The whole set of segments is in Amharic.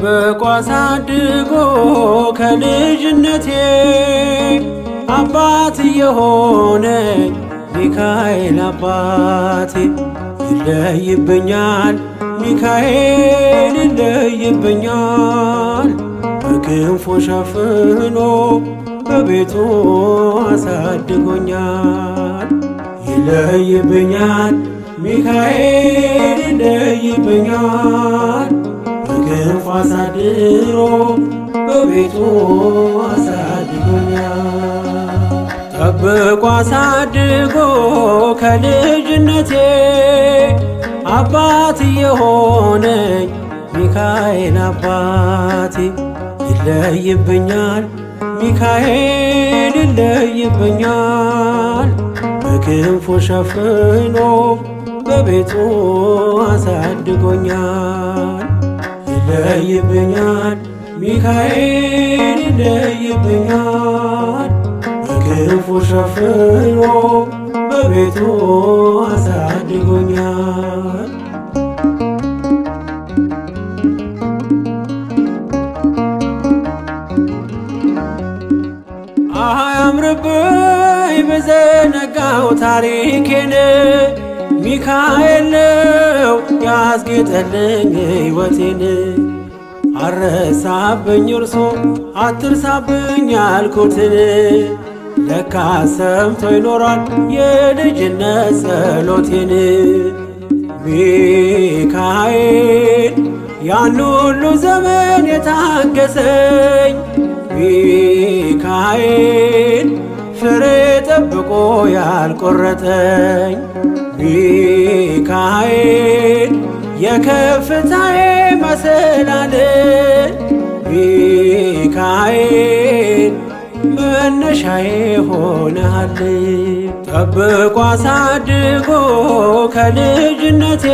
ጠብቆ አሳድጎ ከልጅነቴ አባት የሆነኝ ሚካኤል አባቴ ይለይብኛል ሚካኤል ይለይብኛል በክንፉ ሸፍኖ በቤቱ አሳድጎኛል። ይለይብኛል ሚካኤል ይለይብኛል በክንፉ አሳድሮ በቤቱ አሳድጎኛል። ጠብቆ አሳድጎ ከልጅነቴ አባት የሆነኝ ሚካኤል አባቴ ይለይብኛል ሚካኤል ይለይብኛል በክንፉ ሸፍኖ በቤቱ አሳድጎኛል። ይለይብኛል ሚካኤል ይለይብኛል በክንፉ ሸፍኖ በቤቱ አሳድጎኛል። አያምርብኝ በዘነጋው ታሪኬን ሚካኤል ነው ያስጌጠልኝ ሕይወቴን። አረሳብኝ እርሶ አትርሳብኝ ያልኩትን ለካ ሰምቶ ይኖራል የልጅነት ጸሎቴን። ሚካኤል ያን ሁሉ ዘመን የታገሰኝ ሚካኤል ፍሬ ጠብቆ ያልቆረጠኝ ሚካኤል የከፍታዬ መሰላል ሚካኤል መነሻዬ ሆነሃል። ጠብቆ አሳድጎ ከልጅነቴ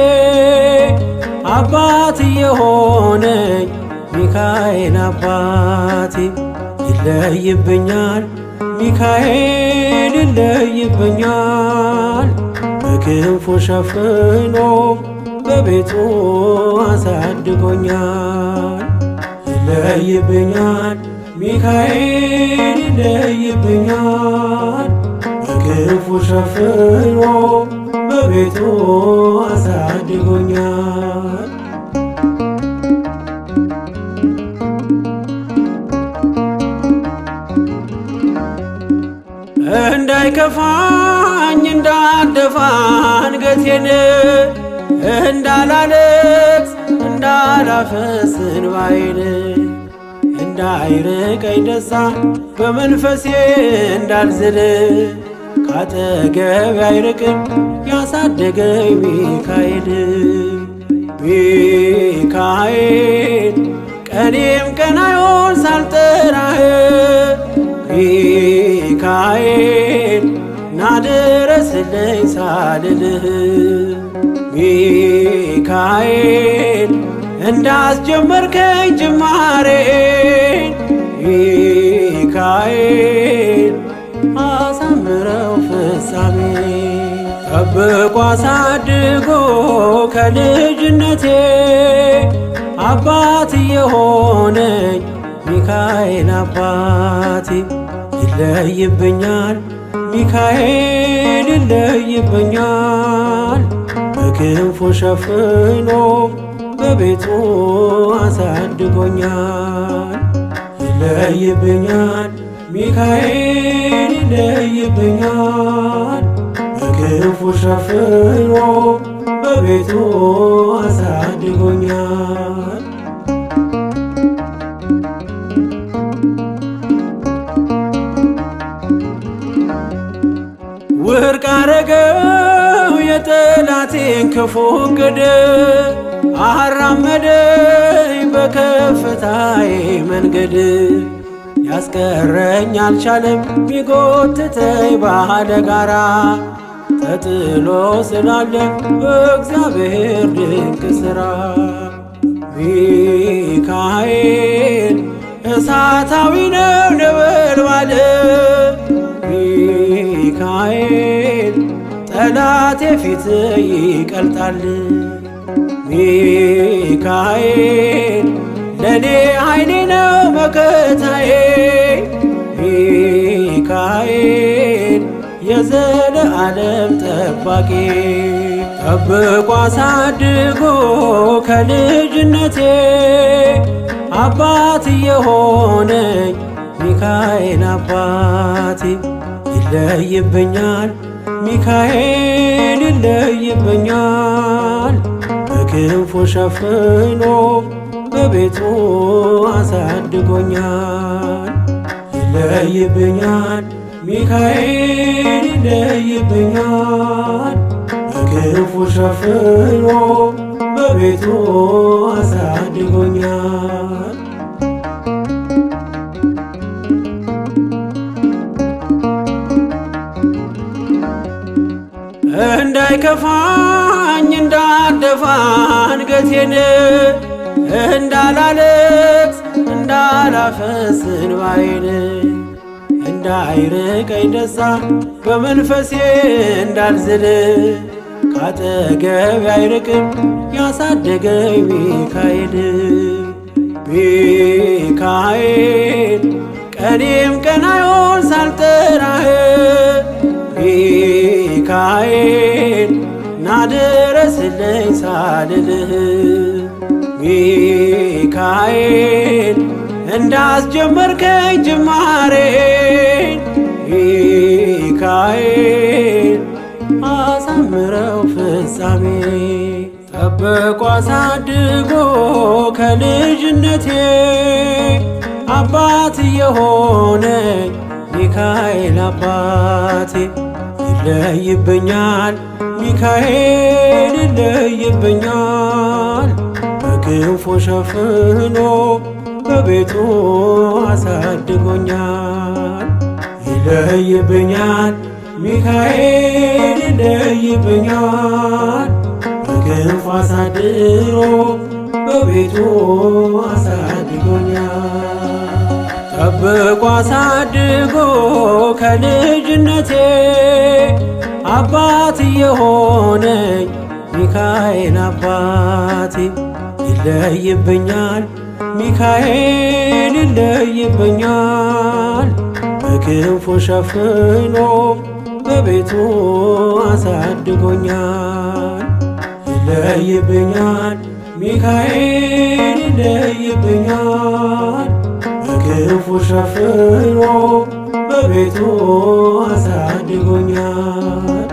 አባት የሆነኝ ሚካኤል አባቴ ይለይብኛል ሚካኤል ይለይብኛል በክንፉ ሸፍኖ በቤቱ አሳድጎኛል። ይለይብኛል ሚካኤል ይለይብኛል በክንፉ ሸፍኖ በቤቱ አሳድጎኛል። እንዳይከፋኝ እንዳልደፋ አንገቴን እንዳላለቅስ እንዳላፈስ እንባዬን እንዳይርቀኝ ደስታ በመንፈሴ እንዳልዝል ካጠገቤ አይርቅም ያሳደገኝ ሚካኤል። ሚካኤል ቀኔም ቀናዮን ሳልጠራህ ሚካኤል ናድረስልኝ ሳልልህ ሚካኤል እንዳስጀመርከኝ ጅማሬን ሚካኤል አሳምረው ፍጻሜ። ጠብቆ አሳድጎ ከልጅነቴ አባት የሆነኝ ሚካኤል አባቴ ይለይብኛል ሚካኤል ይለይብኛል በክንፉ ሸፍኖ በቤቱ አሳድጎኛል። ይለይብኛል ሚካኤል ይለይብኛል በክንፉ ሸፍኖ በቤቱ አሳድጎኛል። ውድቅ አረገው የጠላቴን ክፉ ዕቅድ አራመደኝ በከፍታዬ መንገድ። ያስቀረኝ አልቻለም ቢጎትተኝ ባለ ጋራ ተጥሎ ስላለ በእግዚአብሔር ድንቅ ሥራ። ሚካኤል እሳታዊ ነው ነበልባል ሚካኤል ጠላቴ ፊት ይቀልጣል። ሚካኤል ለኔ ኃይሌ ነው መከታዬ ሚካኤል የዘለዓለም ጠባቂ ጠብቆ አሳድጎ ከልጅነቴ አባት የሆነኝ ሚካኤል አባቴ ይለይብኛል ሚካኤል ይለይብኛል በክንፉ ሸፍኖ በቤቱ አሳድጎኛል ይለይብኛል ሚካኤል ይለይብኛል በክንፉ ሸፍኖ በቤቱ አሳድጎኛል እንዳይከፋኝ እንዳልደፋ አንገቴን እንዳላለቅስ እንዳላፈስ እንባዬን እንዳይርቀኝ ደስታ በመንፈሴ እንዳልዝል ካጠገቤ አይርቅም ያሳደገኝ ሚካኤል ሚካኤል ቀኔም ቀን አይሆን ሳልጠራህ ሚካኤል ናድረስልኝ ሳልልህ ሚካኤል እንዳስጀመርከኝ ጅማሬን ሚካኤል አሳምረው ፍጻሜ ጠብቆ አሳድጎ ከልጅነቴ አባት የሆነኝ ሚካኤል አባቴ ይለይብኛል ሚካኤል ይለይብኛል በክንፉ ሸፍኖ በቤቱ አሳድጎኛል ይለይብኛል ሚካኤል ይለይብኛል በክንፉ አሳድሮ በቤቱ አሳድጎኛል ጠብቆ አሳድጎ ከልጅነቴ አባት የሆነኝ ሚካኤል አባቴ ይለይብኛል ሚካኤል ይለይብኛል በክንፉ ሸፍኖ በቤቱ አሳድጎኛል ይለይብኛል ሚካኤል ይለይብኛል በክንፉ ሸፍኖ በቤቱ አሳድጎኛል